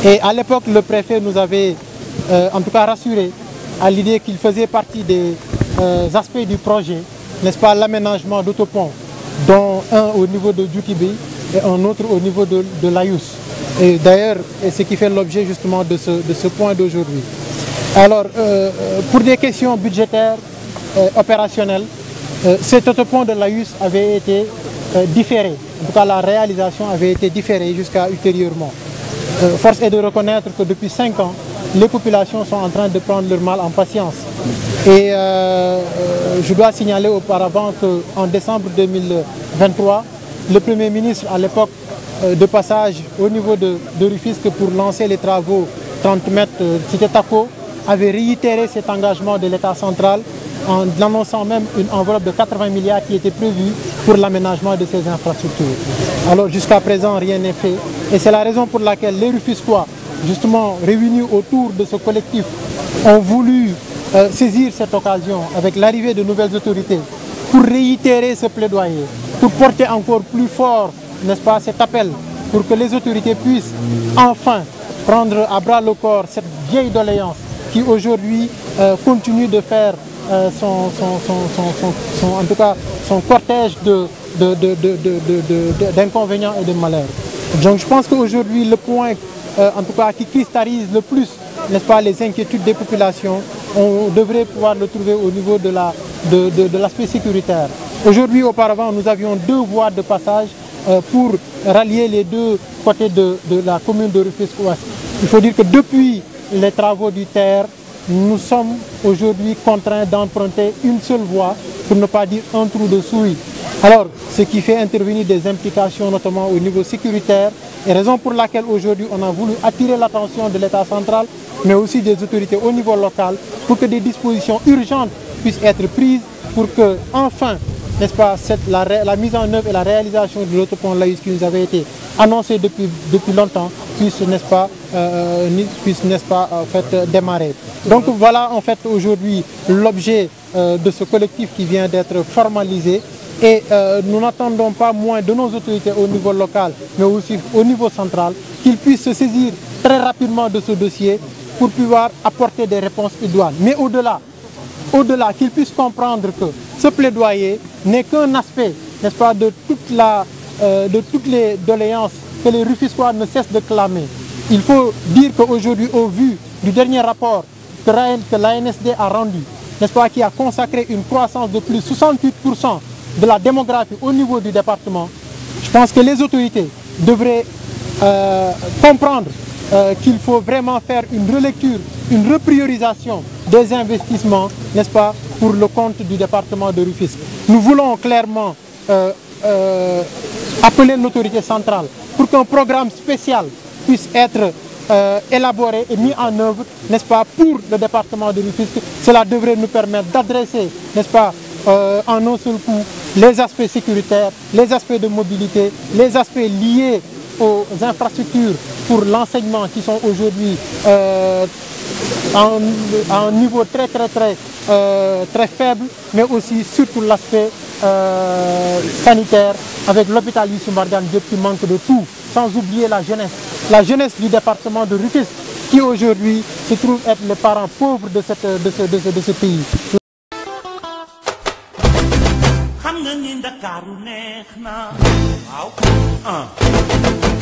Et à l'époque, le préfet nous avait en tout cas rassuré à l'idée qu'il faisait partie des aspects du projet, n'est-ce pas, l'aménagement d'autoponts, dont un au niveau de Djoutibi et un autre au niveau de l'Aïus. Et d'ailleurs, c'est ce qui fait l'objet justement de ce point d'aujourd'hui. Alors, pour des questions budgétaires, opérationnelles, cet autopont de l'Aïus avait été différé. En tout cas, la réalisation avait été différée jusqu'à ultérieurement. Force est de reconnaître que depuis 5 ans, les populations sont en train de prendre leur mal en patience. Et je dois signaler auparavant qu'en décembre 2023, le Premier ministre, à l'époque de passage au niveau de Rufisque pour lancer les travaux 30 mètres Cité Taco, avait réitéré cet engagement de l'État central en annonçant même une enveloppe de 80 milliards qui était prévue pour l'aménagement de ces infrastructures. Alors jusqu'à présent, rien n'est fait. Et c'est la raison pour laquelle les Rufisquois, justement réunis autour de ce collectif, ont voulu saisir cette occasion avec l'arrivée de nouvelles autorités pour réitérer ce plaidoyer, pour porter encore plus fort, n'est-ce pas, cet appel, pour que les autorités puissent enfin prendre à bras le corps cette vieille doléance qui aujourd'hui continue de faire en tout cas, son cortège d'inconvénients et de malheurs. Donc je pense qu'aujourd'hui, le point en tout cas, qui cristallise le plus, n'est-ce pas, les inquiétudes des populations, on devrait pouvoir le trouver au niveau de l'aspect sécuritaire. Aujourd'hui, auparavant, nous avions 2 voies de passage pour rallier les 2 côtés de la commune de Rufisque-Ouest. Il faut dire que depuis les travaux du TER, nous sommes aujourd'hui contraints d'emprunter une seule voie, pour ne pas dire un trou de souris. Alors, ce qui fait intervenir des implications notamment au niveau sécuritaire, et raison pour laquelle aujourd'hui on a voulu attirer l'attention de l'État central, mais aussi des autorités au niveau local, pour que des dispositions urgentes puissent être prises pour que, enfin, n'est-ce pas, la mise en œuvre et la réalisation de l'autopont Laïus qui nous avait été annoncée depuis longtemps puisse, n'est-ce pas, en fait, démarrer. Donc voilà en fait aujourd'hui l'objet de ce collectif qui vient d'être formalisé. Et nous n'attendons pas moins de nos autorités au niveau local, mais aussi au niveau central, qu'ils puissent se saisir très rapidement de ce dossier pour pouvoir apporter des réponses idoines. Mais au-delà, qu'ils puissent comprendre que ce plaidoyer n'est qu'un aspect, n'est-ce pas, de toutes les doléances que les Rufisquois ne cessent de clamer. Il faut dire qu'aujourd'hui, au vu du dernier rapport que l'ANSD a rendu, n'est-ce pas, qui a consacré une croissance de plus de 68% de la démographie au niveau du département, je pense que les autorités devraient comprendre qu'il faut vraiment faire une relecture, une repriorisation des investissements, n'est-ce pas, pour le compte du département de Rufisque. Nous voulons clairement appeler l'autorité centrale pour qu'un programme spécial puisse être élaboré et mis en œuvre, n'est-ce pas, pour le département de Rufisque. Cela devrait nous permettre d'adresser, n'est-ce pas, en un seul coup, les aspects sécuritaires, les aspects de mobilité, les aspects liés aux infrastructures pour l'enseignement qui sont aujourd'hui à un niveau très faible, mais aussi surtout l'aspect sanitaire avec l'hôpital Youssou Mbargane Diop qui manque de tout, sans oublier la jeunesse du département de Rufisque qui aujourd'hui se trouve être les parents pauvres de ce pays. Ndakaaru neex na waaw